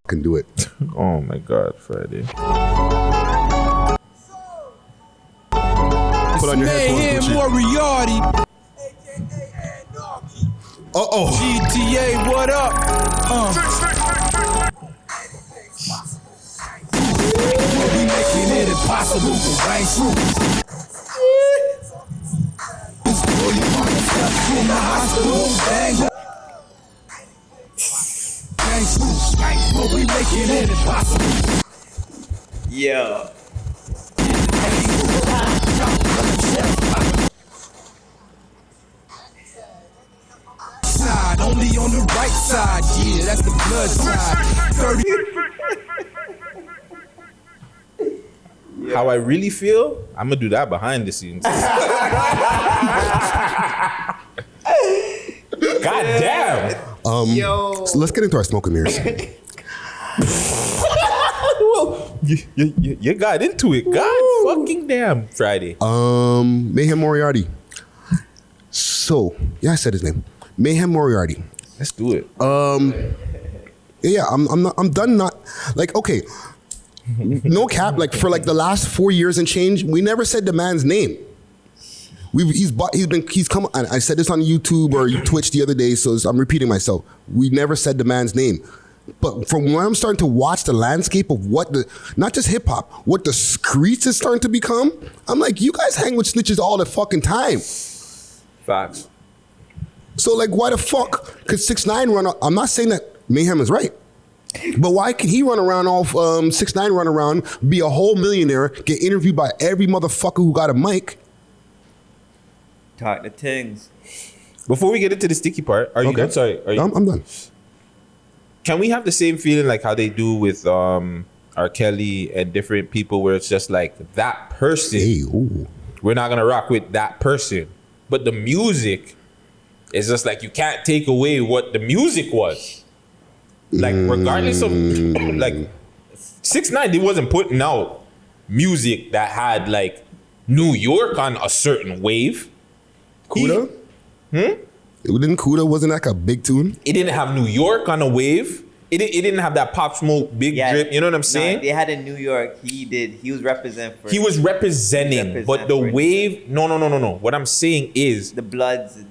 can do it. Oh my God, Friday. Put on your Mayhem headphones. Morearty. Uh-oh. GTA, what up? We making it impossible for ranks. In the hospital, bang. But we making it impossible. Yeah. Side, only on the right side, yeah, that's the blood side. 30. How I really feel, I'm gonna do that behind the scenes. God damn. Yo. So let's get into our smoke and mirrors. Well, you got into it. God fucking damn, Friday. Mayhem Morearty. So, yeah, I said his name. Mayhem Morearty. Let's do it. Yeah, I'm done. Not like, okay, no cap. Like for like the last 4 years and change, we never said the man's name. He's come. And I said this on YouTube or Twitch the other day, so I'm repeating myself. We never said the man's name. But from when I'm starting to watch the landscape of what not just hip hop, what the streets is starting to become, I'm like, you guys hang with snitches all the fucking time. Facts. So like, why the fuck could 6ix9ine run? I'm not saying that Mayhem is right, but why could he run around off 6ix9ine run around, be a whole millionaire, get interviewed by every motherfucker who got a mic? Talk the things. Before we get into the sticky part, are you done? Sorry, are you? I'm done. Can we have the same feeling like how they do with R. Kelly and different people, where it's just like that person? Hey, ooh. We're not gonna rock with that person, but the music is just like you can't take away what the music was. Like regardless of like 6ix9ine, they wasn't putting out music that had like New York on a certain wave. Kuda? Wasn't like a big tune? It didn't have New York on a wave. It didn't have that Pop Smoke big drip. You know what I'm saying? No, they had in New York. He was representing for. He was representing, but the wave. No. What I'm saying is the Bloods.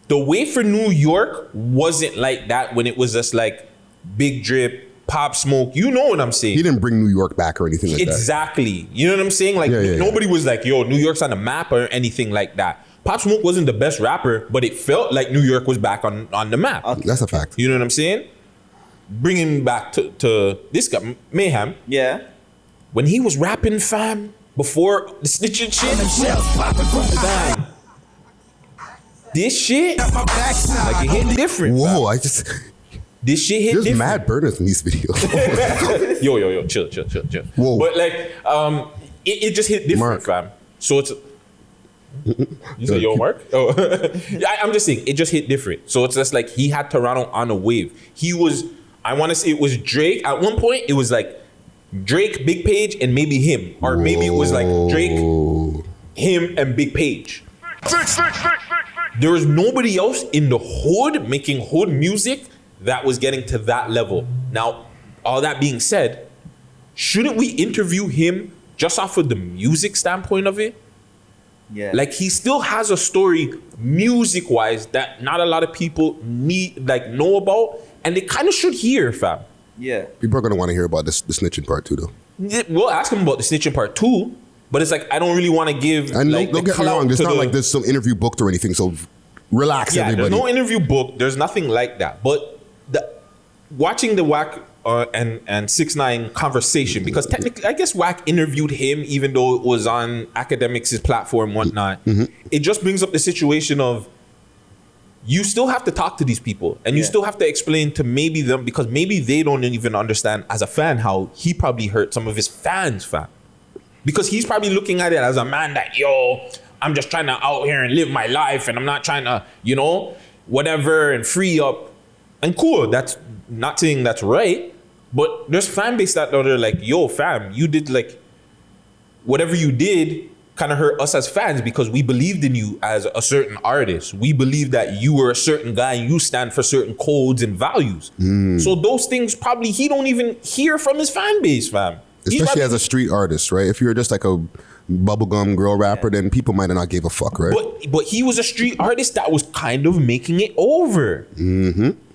The wave for New York wasn't like that when it was just like big drip, Pop Smoke. You know what I'm saying? He didn't bring New York back or anything like that. Exactly. You know what I'm saying? Like nobody was like, yo, New York's on the map or anything like that. Pop Smoke wasn't the best rapper, but it felt like New York was back on the map. Okay. That's a fact. You know what I'm saying? Bringing back to this guy, Mayhem. Yeah. When he was rapping, fam, before the snitching shit, fam, this shit, like it hit different. Whoa, fam. This shit hit There's different. mad burners in these videos. Yo, chill. Whoa. But like, it just hit different, Mark. fam. So it's. You say, yo, Mark? Oh, I'm just saying, it just hit different. So it's just like he had Toronto on a wave. He was, I want to say it was Drake. At one point, it was like Drake, Big Paige, and maybe him. Or maybe it was like Drake, him, and Big Paige. There was nobody else in the hood making hood music that was getting to that level. Now, all that being said, shouldn't we interview him just off of the music standpoint of it? Yeah. Like he still has a story music-wise that not a lot of people know about, and they kind of should hear, fam. Yeah. People are gonna want to hear about the snitching part too, though. Yeah, we'll ask him about the snitching part too, but it's like I don't really want to give. And like, don't get me wrong, it's not like there's some interview booked or anything. So relax, everybody. There's no interview book. There's nothing like that. But watching the Wack and 6ix9ine conversation, because technically, I guess Wack interviewed him, even though it was on Academics' platform, and whatnot. It just brings up the situation of you still have to talk to these people, and you still have to explain to maybe them, because maybe they don't even understand as a fan how he probably hurt some of his fans, fam. Because he's probably looking at it as a man that, yo, I'm just trying to out here and live my life, and I'm not trying to, whatever, and free up. And cool, that's not saying that's right, but there's fan base that are like, yo, fam, you did like, whatever you did, kind of hurt us as fans because we believed in you as a certain artist. We believed that you were a certain guy and you stand for certain codes and values. So those things probably he don't even hear from his fan base, fam. Especially as a street artist, right? If you're just like a bubblegum girl rapper, then people might not give a fuck, right? But he was a street artist that was kind of making it over.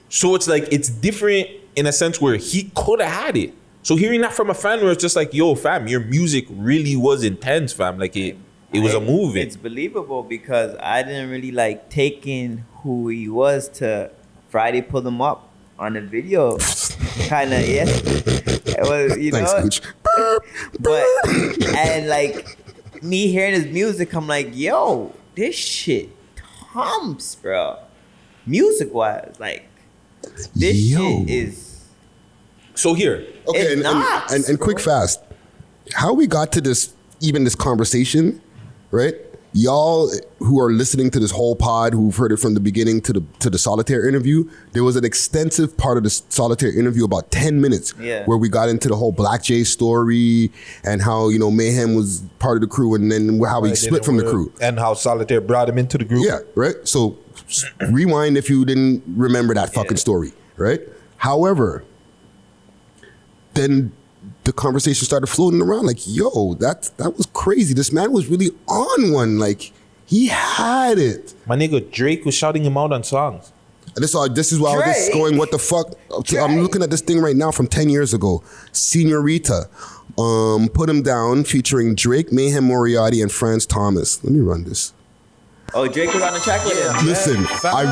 So it's like, it's different in a sense where he could have had it. So hearing that from a fan where it's just like, yo, fam, your music really was intense, fam. Like it was a movie. It's believable because I didn't really like taking who he was to Friday pull him up on the video. Kind of, yeah. It was, you know. Thanks, Gooch. But, and like me hearing his music, I'm like, yo, this shit humps, bro. Music wise, like, this shit is. So here. Okay, knocks, and quick fast. How we got to this conversation, right? Y'all who are listening to this whole pod, who've heard it from the beginning to the Solitaire interview, there was an extensive part of the Solitaire interview, about 10 minutes, where we got into the whole Black J story and how, you know, Mayhem was part of the crew and then how he split from the crew. And how Solitaire brought him into the group. Yeah, right? So rewind if you didn't remember that fucking story, right? However, then the conversation started floating around like, yo, that was crazy. This man was really on one. Like, he had it. My nigga Drake was shouting him out on songs. And this is why I was just going, what the fuck? I'm looking at this thing right now from 10 years ago. Senorita, Put Him Down, featuring Drake, Mayhem Morearty, and Franz Thomas. Let me run this. Oh, Drake was on the track with him. Listen, I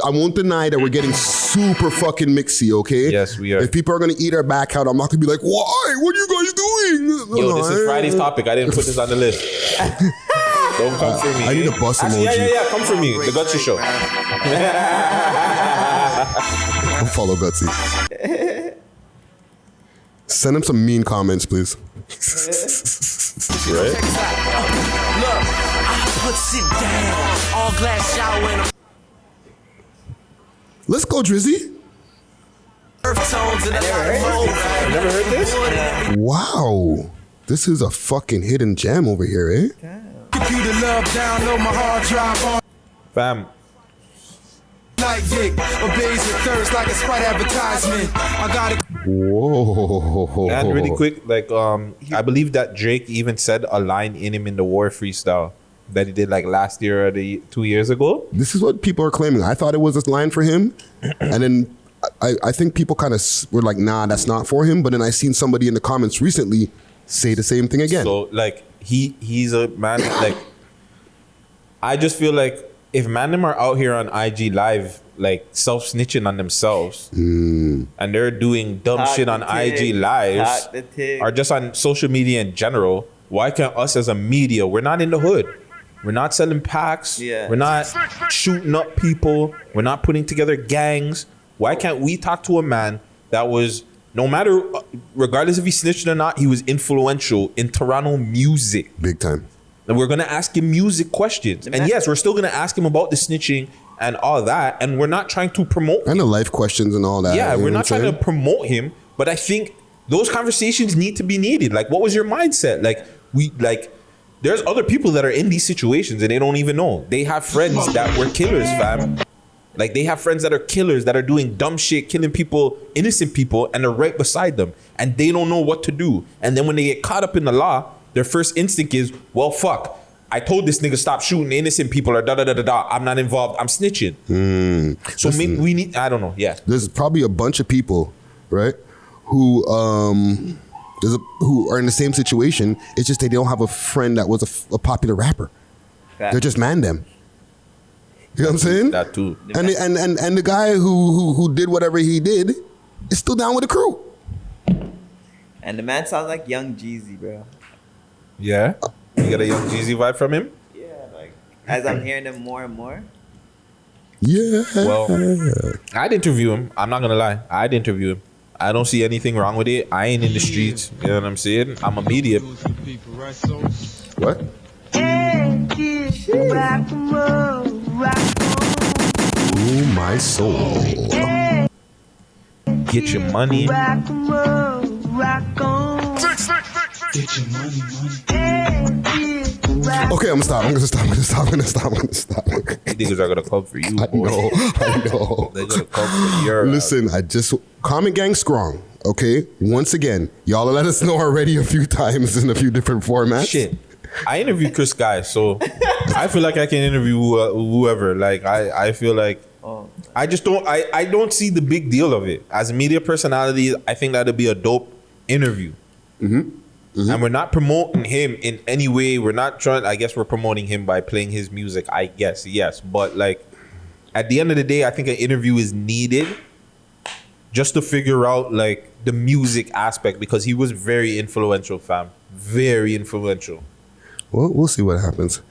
won't deny that we're getting super fucking mixy, okay? Yes, we are. If people are gonna eat our back out, I'm not gonna be like, why? What are you guys doing? Yo, this is Friday's topic. I didn't put this on the list. Don't come for me. I need a bus emoji. Yeah. Come for me. The Guttzy show. Don't follow Guttzy. Send him some mean comments, please. Right? Look, I put sit down, all glass shower and Let's go, Drizzy. earth tones and I never heard this? Wow. This is a fucking hidden gem over here, eh? Computer love, download my hard drive on Fam, night dick. Obeys your thirst like a Sprite advertisement. I got it. Whoa. and really quick, like, I believe that Drake even said a line in him in the War freestyle that he did like last year or 2 years ago. This is what people are claiming. I thought it was a line for him. And then I think people kind of were like, nah, that's not for him. But then I seen somebody in the comments recently say the same thing again. So like he's a man, like, I just feel like if man them are out here on IG live, like self-snitching on themselves and they're doing dumb shit on IG lives or just on social media in general, why can't us as a media, we're not in the hood. We're not selling packs. Yeah. We're not shooting up people. We're not putting together gangs. Why can't we talk to a man that was, no matter, regardless if he snitched or not, he was influential in Toronto music. Big time. And we're going to ask him music questions. And yes, we're still going to ask him about the snitching and all that. And we're not trying to promote And the life questions and all that. Yeah, you know we're what not I'm trying saying? to promote him. But I think those conversations need to be needed. Like, what was your mindset? There's other people that are in these situations and they don't even know. They have friends that were killers, fam. Like, they have friends that are killers that are doing dumb shit, killing people, innocent people, and they're right beside them. And they don't know what to do. And then when they get caught up in the law, their first instinct is, well, fuck. I told this nigga stop shooting innocent people or da-da-da-da-da. I'm not involved. I'm snitching. So maybe we need, I don't know. Yeah. There's probably a bunch of people, right, who who are in the same situation. It's just they don't have a friend that was a popular rapper. They're just man them. You know what I'm saying? That too. And the guy who did whatever he did is still down with the crew. And the man sounds like Young Jeezy, bro. Yeah. You get a Young Jeezy vibe from him? Yeah, like as I'm hearing him more and more. Yeah. Well, I'd interview him. I'm not gonna lie. I'd interview him. I don't see anything wrong with it. I ain't in the streets. You know what I'm saying? I'm a media. What? Ooh, my soul. Get your money. Get your money. Okay, I'm gonna stop. Niggas are gonna come for you, boy. I know. They're gonna come for your Listen, Comment Gang strong. Okay, once again, y'all let us know already a few times in a few different formats. shit. I interviewed Chris Guy, so I feel like I can interview whoever. Like I feel like I just don't. I don't see the big deal of it as a media personality. I think that'd be a dope interview. And we're not promoting him in any way. We're not trying. I guess we're promoting him by playing his music. I guess yes, but like at the end of the day, I think an interview is needed just to figure out like the music aspect because he was very influential, fam. Very influential. Well, we'll see what happens.